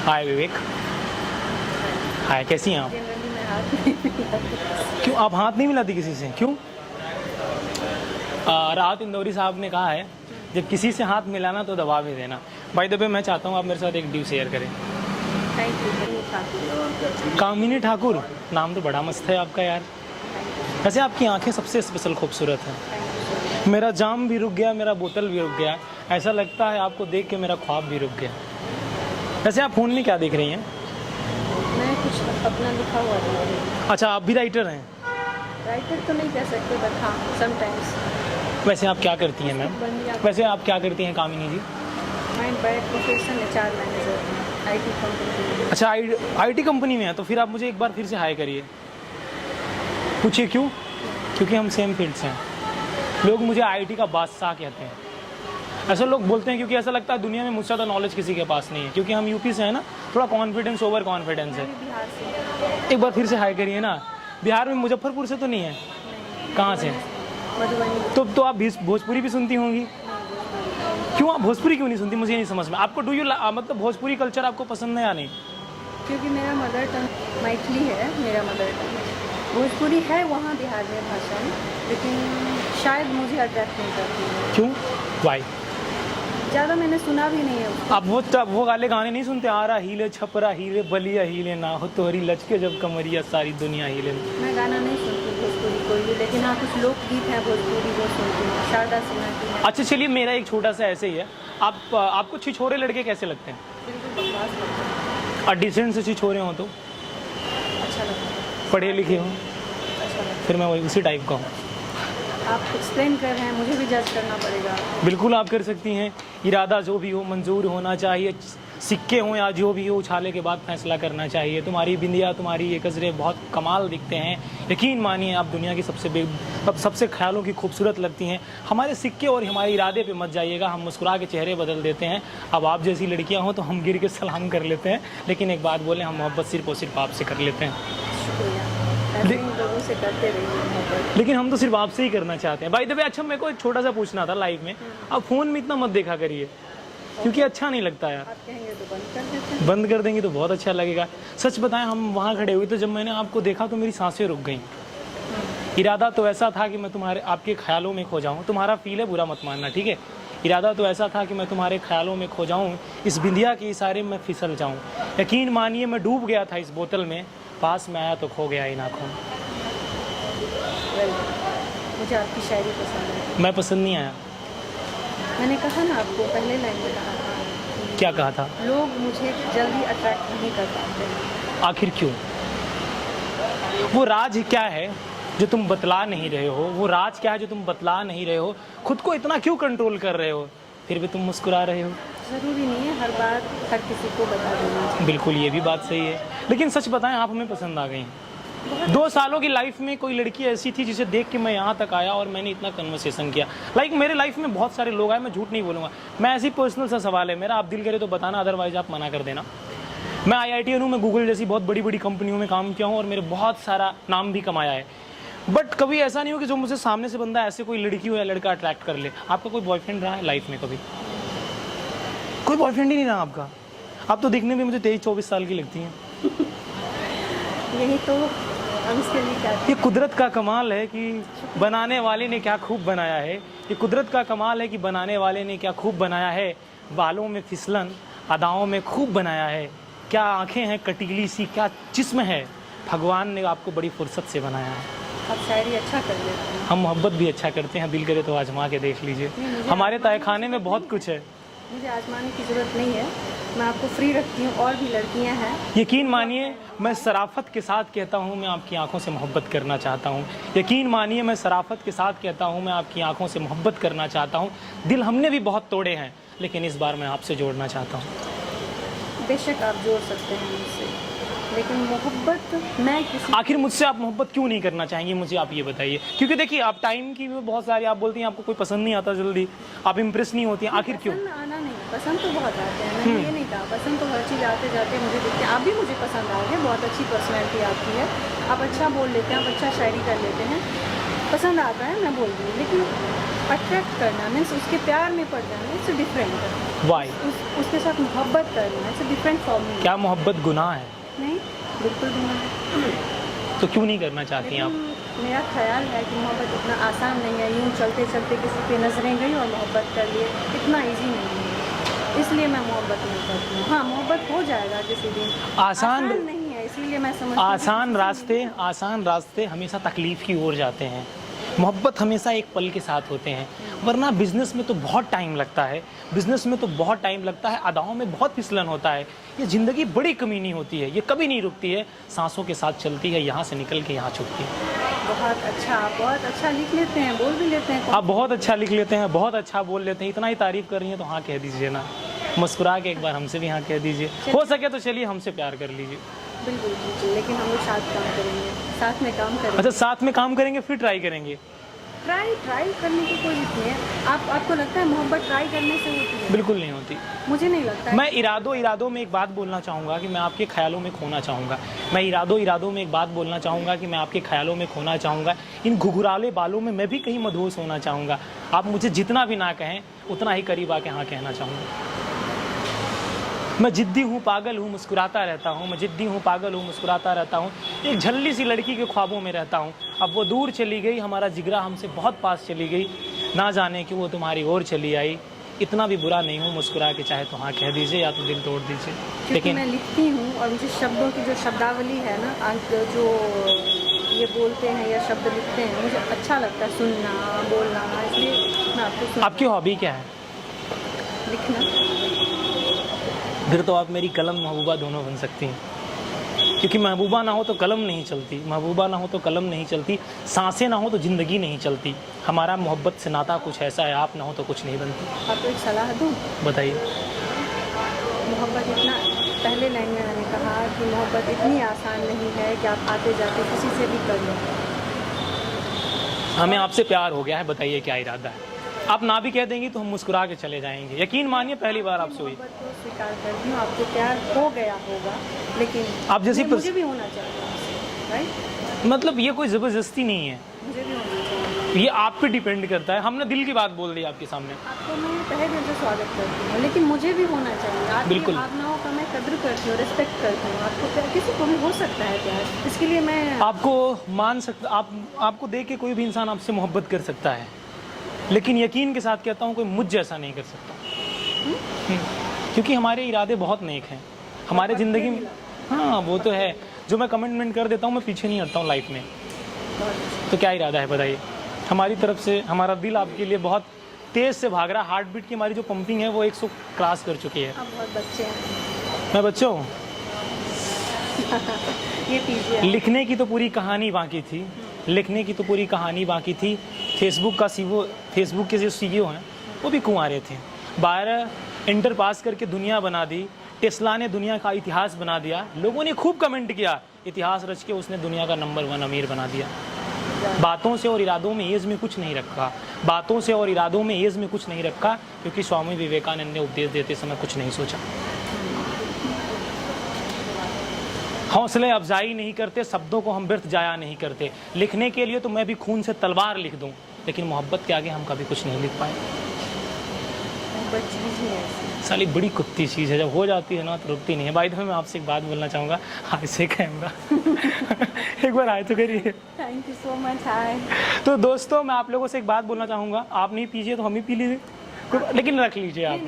हाय विवेक। हाय, कैसी हैं आप? जनरली मैं हाथ नहीं मिलाती। क्यों आप हाथ नहीं मिलाती किसी से, क्यों? राहत इंदौरी साहब ने कहा है जब किसी से हाथ मिलाना तो दबा भी देना। बाय द वे मैं चाहता हूँ आप मेरे साथ एक ड्यू शेयर करें। Thank you. कामिनी ठाकुर, नाम तो बड़ा मस्त है आपका यार। वैसे आपकी आंखें सबसे स्पेशल खूबसूरत हैं। मेरा जाम भी रुक गया, मेरा बोतल भी रुक गया। ऐसा लगता है आपको देख के मेरा ख्वाब भी रुक गया। वैसे आप फ़ोन में क्या देख रही हैं? मैं कुछ अपना लिखा हुआ देख रही हूँ। अच्छा, आप भी राइटर हैं? राइटर तो नहीं कह सकते बट हाँ समटाइम्स। वैसे आप क्या करती हैं मैम? वैसे आप क्या करती हैं Kamini ji? Mind by profession HR manager IT company. अच्छा, IT कंपनी में है, तो फिर आप मुझे एक बार फिर से हाय करिए। पूछिए क्यों? क्योंकि हम सेम फील्ड से हैं। लोग मुझे IT का बादशाह कहते हैं। ऐसे लोग बोलते हैं क्योंकि ऐसा लगता है दुनिया में मुझसे ज़्यादा नॉलेज किसी के पास नहीं है। क्योंकि हम यूपी से हैं ना, थोड़ा कॉन्फिडेंस ओवर कॉन्फिडेंस है। बिहार से। एक बार फिर से हाय करिए ना। बिहार में मुजफ्फरपुर से तो नहीं है? कहाँ से? मधुबनी। तो आप भोजपुरी भी सुनती होंगी। क्यों आप भोजपुरी क्यों नहीं सुनती? मुझे नहीं समझ में। आपको मतलब भोजपुरी कल्चर आपको पसंद है या नहीं? क्योंकि मेरा मदर टंग मैथिली है। मेरा मदर टंग भोजपुरी है वहाँ बिहार में भाषा में, लेकिन शायद मुझे अट्रैक्ट नहीं करती है। क्यों? वाई? ज़्यादा मैंने सुना भी नहीं है उसको। आप वो वाले गाने नहीं सुनते? आरा हिले छपरा हिले बलिया हिले ना हो तोहरी लचके जब कमरिया सारी दुनिया हिले। मैं गाना नहीं सुनती भोजपुरी कोई भी, लेकिन हाँ कुछ लोकगीत है भोजपुरी वो सुनती हूँ। शारदा सिन्हा की है। अच्छा चलिए, मेरा एक छोटा सा ऐसे ही है। आपको छिछोरे लड़के कैसे लगते हैं? बिल्कुल बकवास लगता है। और डिसेंट से छिछोरे हों तो? अच्छा लगता है। पढ़े लिखे हों? अच्छा लगता फिर मैं वही उसी टाइप का हूँ। है। आप एक्सप्लेन कर रहे हैं, मुझे भी जज करना पड़ेगा। बिल्कुल आप कर सकती हैं। इरादा जो भी हो मंजूर होना चाहिए। सिक्के हों या जो भी हो, उछाले के बाद फैसला करना चाहिए। तुम्हारी बिंदिया, तुम्हारी ये गजरे बहुत कमाल दिखते हैं। यकीन मानिए आप दुनिया की सबसे ख्यालों की खूबसूरत लगती हैं। हमारे सिक्के और हमारे इरादे पे मत जाइएगा, हम मुस्कुरा के चेहरे बदल देते हैं। अब आप जैसी लड़कियां हों तो हम गिर के सलाम कर लेते हैं, लेकिन एक बात बोलें, हम मोहब्बत सिर्फ और सिर्फ आपसे कर लेते हैं। शुक्रिया। ऐसे ही लोगों से करते रहिए मोहब्बत। लेकिन हम तो सिर्फ आपसे ही करना चाहते हैं। बाय द वे, अच्छा मेरे को एक छोटा सा पूछना था लाइव में, आप फ़ोन में इतना मत देखा करिए क्योंकि अच्छा नहीं लगता यार। आप कहेंगे तो बंद कर देते हैं। बंद कर देंगे तो बहुत अच्छा लगेगा। सच बताएं, हम वहाँ खड़े हुए तो जब मैंने आपको देखा तो मेरी सांसें रुक गईं। इरादा तो ऐसा था कि मैं आपके ख्यालों में खो जाऊँ। तुम्हारा फील है, बुरा मत मानना, ठीक है? इरादा तो ऐसा था कि मैं तुम्हारे ख्यालों में खो जाऊँ, इस बिंदिया के इशारे में फिसल जाऊँ। यकीन मानिए मैं डूब गया था इस बोतल में, पास में आया तो खो गया इन आँखों में। मुझे आपकी शायरी पसंद है। मैं पसंद नहीं आया? मैंने कहा ना आपको, पहले लाइन में कहा था। क्या कहा था? लोग मुझे जल्दी अट्रैक्ट नहीं कर पाते। आखिर क्यों? वो राज क्या है जो तुम बतला नहीं रहे हो? वो राज क्या है जो तुम बतला नहीं रहे हो? खुद को इतना क्यों कंट्रोल कर रहे हो, फिर भी तुम मुस्कुरा रहे हो? ज़रूरी नहीं है हर बात हर किसी को बता देना चाहिए। बिल्कुल, ये भी बात सही है। लेकिन सच बताएं, आप हमें पसंद आ गई हैं। 2 सालों की लाइफ में कोई लड़की ऐसी थी जिसे देख के मैं यहाँ तक आया और मैंने इतना कन्वर्सेशन किया। मेरे लाइफ में बहुत सारे लोग आए, मैं झूठ नहीं बोलूँगा। मैं ऐसी पर्सनल सा सवाल है मेरा, आप दिल करे तो बताना, अदरवाइज आप मना कर देना। मैं IITian हूँ, मैं गूगल जैसी बहुत बड़ी बड़ी कंपनियों में काम किया हूँ और मेरे बहुत सारा नाम भी कमाया है। बट कभी ऐसा नहीं हो कि जो मुझे सामने से बंदा ऐसे कोई लड़की हो या लड़का अट्रैक्ट कर ले। आपका कोई बॉयफ्रेंड रहा है लाइफ में? कभी कोई बॉयफ्रेंड ही नहीं रहा आपका? आप तो दिखने में मुझे 23-24 साल की लगती हैं। यही तो अब इसके लिए क्या। ये कुदरत का कमाल है कि बनाने वाले ने क्या खूब बनाया है। ये कुदरत का कमाल है कि बनाने वाले ने क्या खूब बनाया है। बालों में फिसलन, अदाओं में खूब बनाया है। क्या आंखें हैं कटीली सी, क्या जिस्म है। भगवान ने आपको बड़ी फुर्सत से बनाया है। आप शायरी अच्छा कर लेते हैं। हम मोहब्बत भी अच्छा करते हैं, दिल करे तो आजमा के देख लीजिए। हमारे तहखाने में बहुत कुछ है। मुझे आजमाने की ज़रूरत नहीं है, मैं आपको फ्री रखती हूँ। और भी लड़कियाँ हैं। यकीन मानिए मैं सराफत के साथ कहता हूँ, मैं आपकी आंखों से मोहब्बत करना चाहता हूँ। यकीन मानिए मैं सराफत के साथ कहता हूँ, मैं आपकी आंखों से मोहब्बत करना चाहता हूँ। दिल हमने भी बहुत तोड़े हैं, लेकिन इस बार मैं आपसे जोड़ना चाहता हूँ। बेशक आप जोड़ सकते हैं मुझसे, लेकिन मोहब्बत मैं किसी। आखिर मुझसे आप मोहब्बत क्यों नहीं करना चाहेंगे, मुझे आप ये बताइए। क्योंकि देखिए आप टाइम की भी बहुत सारी, आप बोलती हैं आपको कोई पसंद नहीं आता जल्दी, आप इम्प्रेस नहीं होती हैं। आखिर क्यों? पसंद आना नहीं, पसंद तो बहुत आते हैं। मैंने ये नहीं कहा, पसंद तो हर चीज़ आते जाते मुझे दिखते हैं। आप भी मुझे पसंद आ गए, बहुत अच्छी पर्सनैलिटी आपकी है, आप अच्छा बोल लेते हैं, आप अच्छा शायरी कर लेते हैं, पसंद आता है, मैं बोल रही हूँ। लेकिन अट्रैक्ट करना मीन्स उसके प्यार में पड़ जाना, इट्स डिफरेंट। वाई? उसके साथ मोहब्बत करना, इट्स डिफरेंट फॉर मी। क्या मोहब्बत गुनाह है? नहीं, बिल्कुल भी नहीं। तो क्यों नहीं करना चाहती हैं आप? मेरा ख्याल है कि मोहब्बत इतना आसान नहीं है, यूँ चलते चलते किसी पे नजरें गई और मोहब्बत कर लिए, इतना इजी नहीं है, इसलिए मैं मोहब्बत नहीं करती हूँ। हाँ, मोहब्बत हो जाएगा किसी दिन, आसान नहीं है, इसीलिए मैं समझती हूँ आसान रास्ते हमेशा तकलीफ की ओर जाते हैं। मोहब्बत हमेशा एक पल के साथ होते हैं, वरना बिज़नेस में तो बहुत टाइम लगता है, अदाओं में बहुत फिसलन होता है। ये ज़िंदगी बड़ी कमीनी होती है, ये कभी नहीं रुकती है, सांसों के साथ चलती है, यहाँ से निकल के यहाँ छुपती है। बहुत अच्छा, आप बहुत अच्छा लिख लेते हैं, बोल भी लेते हैं। आप बहुत अच्छा लिख लेते हैं, बहुत अच्छा बोल लेते हैं, इतना ही तारीफ़ कर रही हैं तो हाँ कह दीजिए ना, मुस्कुरा के एक बार हमसे भी हाँ कह दीजिए। हो सके तो चलिए हमसे प्यार कर लीजिए। बिल्कुल बिल्कुल, लेकिन हम लोग साथ काम करेंगे, साथ में काम करेंगे। अच्छा, साथ में काम करेंगे, फिर ट्राई करेंगे? ट्राई करने की कोई नहीं है। आपको लगता है मोहब्बत ट्राई करने से होती है? बिल्कुल नहीं होती, मुझे नहीं लगता है। मैं इरादों में एक बात बोलना चाहूँगा कि मैं आपके ख्यालों में खोना चाहूँगा। इन घुघराले बालों में मैं भी कहीं मदहोश होना चाहूँगा। आप मुझे जितना भी ना कहें, उतना ही करीब आके हाँ कहना चाहूँगा। मैं जिद्दी हूँ, पागल हूँ, मुस्कुराता रहता हूँ, एक झल्ली सी लड़की के ख्वाबों में रहता हूँ। अब वो दूर चली गई, हमारा जिगरा हमसे बहुत पास चली गई, ना जाने कि वो तुम्हारी ओर चली आई। इतना भी बुरा नहीं हूँ, मुस्कुरा के चाहे तो हाँ कह दीजिए या तो दिल तोड़ दीजिए। लेकिन मैं लिखती हूँ और मुझे शब्दों की जो शब्दावली है ना, जो ये बोलते हैं या शब्द लिखते हैं, मुझे अच्छा लगता है सुनना, बोलना, इसलिए मैं आपको। आपकी हॉबी क्या है? लिखना। फिर तो आप मेरी कलम महबूबा दोनों बन सकती हैं, क्योंकि महबूबा ना हो तो कलम नहीं चलती, सांसें ना हो तो ज़िंदगी नहीं चलती। हमारा मोहब्बत से नाता कुछ ऐसा है, आप ना हो तो कुछ नहीं बनती। आपको एक सलाह दूँ? बताइए। मोहब्बत इतना, पहले लाइन में मैंने कहा कि मोहब्बत इतनी आसान नहीं है कि आप आते जाते किसी से भी कर लो। हमें आपसे प्यार हो गया है, बताइए क्या इरादा है? आप ना भी कह देंगी तो हम मुस्कुरा के चले जाएंगे, यकीन मानिए पहली बार आपसे हुई। मोहब्बत को स्वीकार करती हूँ, आपको प्यार हो गया होगा, लेकिन आप जैसी मुझे भी होना चाहिए, राइट? मतलब ये कोई ज़बरदस्ती नहीं है, मुझे भी होना चाहिए, ये आप पे डिपेंड करता है। हमने दिल की बात बोल दी आपके सामने। आपको मैं तहे दिल से स्वागत करती हूँ, लेकिन मुझे भी होना चाहिए। आपकी बिल्कुल। भावनाओं का मैं कद्र करती हूँ, रिस्पेक्ट करती हूँ। आपको प्यार किसी को भी हो सकता है प्यार, इसके लिए मैं आपको मान सकता, आपको देख के कोई भी इंसान आपसे मोहब्बत कर सकता है, लेकिन यकीन के साथ कहता हूँ कोई मुझ जैसा नहीं कर सकता। क्योंकि हमारे इरादे बहुत नेक हैं हमारे ज़िंदगी में। हाँ वो तो है, जो मैं कमिटमेंट कर देता हूँ मैं पीछे नहीं हटता हूँ लाइफ में। तो क्या इरादा है बताइए? हमारी तरफ से हमारा दिल आपके लिए बहुत तेज़ से भाग रहा है, हार्ट बीट की हमारी जो पंपिंग है वो 100 क्रॉस कर चुकी है। आप बहुत बच्चे हैं। मैं बच्चा हूँ। ये पीजिए। लिखने की तो पूरी कहानी बाकी थी, फेसबुक के जो सीईओ हैं वो भी कुंवारे थे। 12 इंटर पास करके दुनिया बना दी, टेस्ला ने दुनिया का इतिहास बना दिया। लोगों ने खूब कमेंट किया, इतिहास रच के उसने दुनिया का नंबर 1 अमीर बना दिया। बातों से और इरादों में एज में कुछ नहीं रखा, क्योंकि स्वामी विवेकानंद ने उपदेश देते समय कुछ नहीं सोचा। हौसले अफजाई नहीं करते, शब्दों को हम व्यर्थ जाया नहीं करते। लिखने के लिए तो मैं भी खून से तलवार लिख दूं, लेकिन मोहब्बत के आगे हम कभी कुछ नहीं लिख पाए। साली बड़ी कुत्ती चीज़ है, जब हो जाती है ना तो रुकती नहीं है। बाय द वे मैं आपसे एक बात बोलना चाहूँगा, हाय से कैमरा एक बार हाय तो करिए। Thank you so much. Hi. तो दोस्तों मैं आप लोगों से एक बात बोलना चाहूँगा, आप नहीं पीजिए तो हम ही पी लीजिए, लेकिन रख लीजिए आप।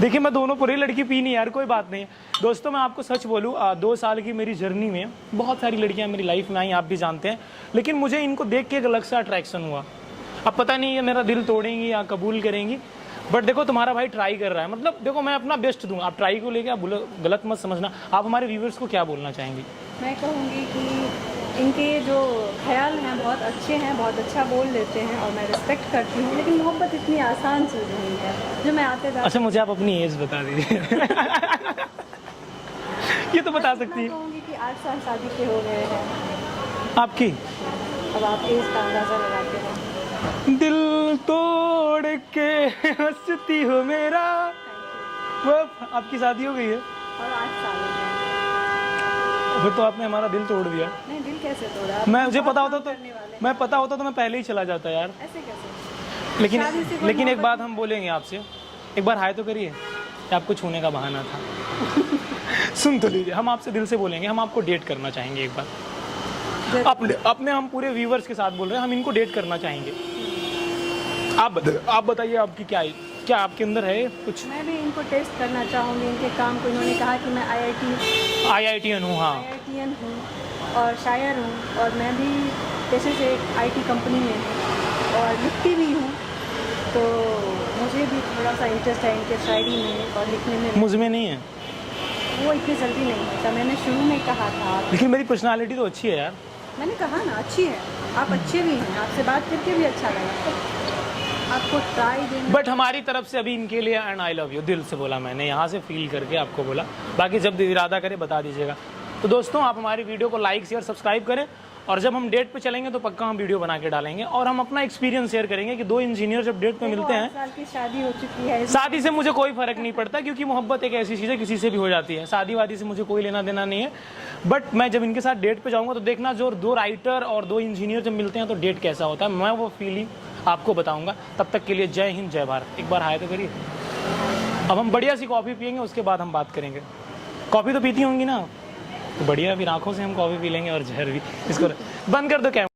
देखिए मैं दोनों पूरी लड़की पी नहीं यार, कोई बात नहीं। दोस्तों मैं आपको सच बोलूँ, 2 साल की मेरी जर्नी में बहुत सारी लड़कियां मेरी लाइफ में आई, आप भी जानते हैं, लेकिन मुझे इनको देख के एक अलग सा अट्रैक्शन हुआ। अब पता नहीं ये मेरा दिल तोड़ेंगी या कबूल करेंगी, बट देखो तुम्हारा भाई ट्राई कर रहा है, मतलब देखो मैं अपना बेस्ट दूँ, आप ट्राई को लेकर आप गलत मत समझना। आप हमारे व्यूवर्स को क्या बोलना चाहेंगी? मैं कहूँगी कि इनके जो ख्याल हैं बहुत अच्छे हैं, बहुत अच्छा बोल लेते हैं और मैं रिस्पेक्ट करती हूँ, लेकिन मोहब्बत इतनी आसान चीज़ नहीं है जो मैं आते जाते। अच्छा मुझे आप अपनी एज बता दीजिए। ये तो बता सकती है। मैं कहूँगी कि 8 साल शादी के हो गए हैं आपकी। अब आप एज का अंदाज़ा लगाते हैं। दिल तोड़ के हंसती हो मेरा, वो आपकी शादी हो गई है और 8 साल हो गए। फिर तो आपने हमारा दिल तोड़ दिया। नहीं, दिल कैसे तोड़ा? मुझे पता होता तो मैं पहले ही चला जाता यार। ऐसे कैसे? लेकिन शादी से कोई लेकिन एक मोहब्बत बात हम बोलेंगे आपसे, एक बार हाय तो करिए कि आपको छूने का बहाना था। सुन तो लीजिए, हम आपसे दिल से बोलेंगे, हम आपको डेट करना चाहेंगे एक बार। अपने हम पूरे व्यूवर्स के साथ बोल रहे हैं, हम इनको डेट करना चाहेंगे। आप बताइए आपकी क्या आपके अंदर है कुछ? मैं भी इनको टेस्ट करना चाहूँगी, इनके काम को। इन्होंने कहा कि मैं IITian हूँ। हाँ, IITian हूँ और शायर हूँ, और मैं भी पेशे से एक IT कंपनी में हूँ और लिखती भी हूँ, तो मुझे भी थोड़ा सा इंटरेस्ट है इनके शायरी में और लिखने में। मुझ में नहीं है वो इतनी जल्दी नहीं होता, मैंने शुरू में कहा था। लेकिन मेरी पर्सनालिटी तो अच्छी है यार। मैंने कहा ना अच्छी है, आप अच्छे भी हैं, आपसे बात करके भी अच्छा लगा, आपको ट्राई देना। बट हमारी तरफ से अभी इनके लिए एंड आई लव यू, दिल से बोला मैंने, यहाँ से फील करके आपको बोला। बाकी जब इरादा करे बता दीजिएगा। तो दोस्तों, आप हमारी वीडियो को लाइक शेयर सब्सक्राइब करें, और जब हम डेट पे चलेंगे तो पक्का हम वीडियो बना के डालेंगे, और हम अपना एक्सपीरियंस शेयर करेंगे कि दो इंजीनियर जब डेट पे मिलते हैं। 8 साल की शादी हो चुकी है। शादी से मुझे कोई फर्क नहीं पड़ता, क्योंकि मोहब्बत एक ऐसी चीज़ है, किसी से भी हो जाती है। शादी वादी से मुझे कोई लेना देना नहीं है। बट मैं जब इनके साथ डेट पे जाऊंगा तो देखना, जो दो राइटर और दो इंजीनियर जब मिलते हैं तो डेट कैसा होता है, मैं वो फीलिंग आपको बताऊंगा। तब तक के लिए जय हिंद, जय भारत। एक बार हाय तो करिए। अब हम बढ़िया सी कॉफ़ी पियेंगे, उसके बाद हम बात करेंगे। कॉफ़ी तो पीती होंगी ना, तो बढ़िया, फिर आंखों से हम कॉफ़ी पी लेंगे और जहर भी। इसको बंद कर दो कैमरा।